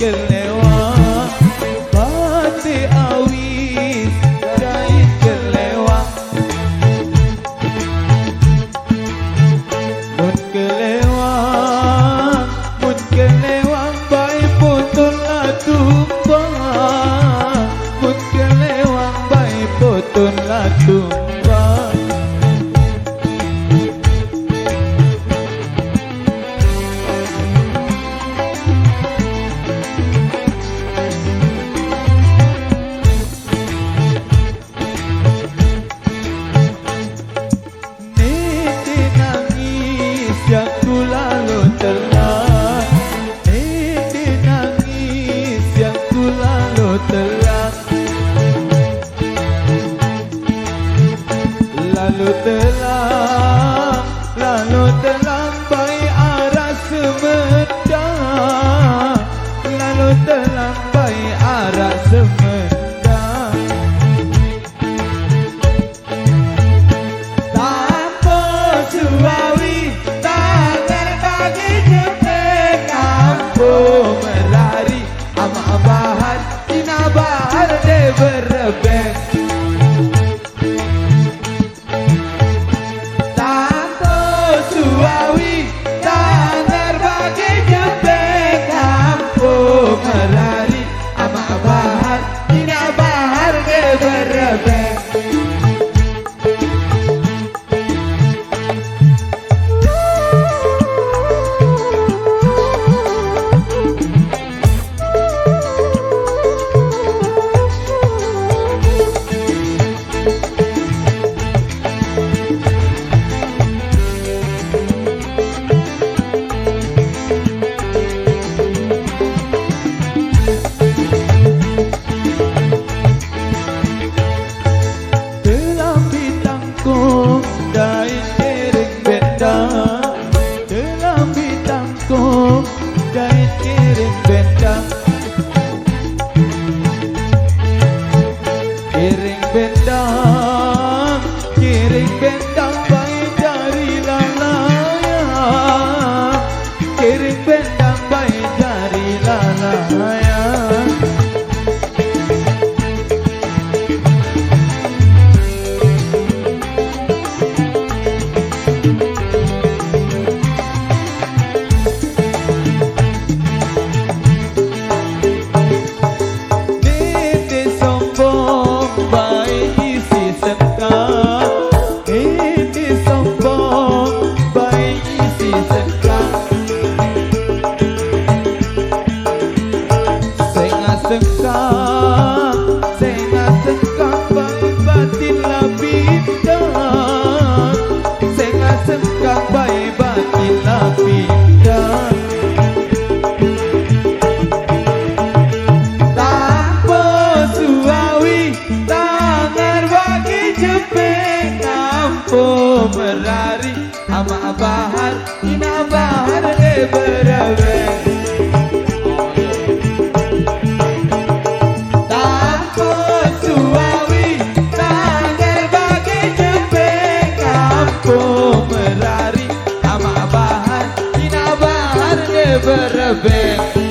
kelewat bate awis dait kelewat mun kelewat baik putul la tumbang mun kelewat baik putul la tumbang aku lalu telah ini nangis yang ku lalu telah baik arah semedang lalu telah baik arah semedang tanpa suawi merari ama bahar ina bahar de berebek tanto suawi taner bagi jebek ampo merari ama bahar ina bahar de berebek dai kiring bendang dalam bintangku dai kiring bendang kiring bendang baik dari lalaya kiring bendang baik dari lalaya Sengah baik batin la bintang sengah baik batin la bintang tanpa suawi tangan bagi jepeng ampo merari ama bahar ina bahar de berebek merari ama bahar ina bahar de berebek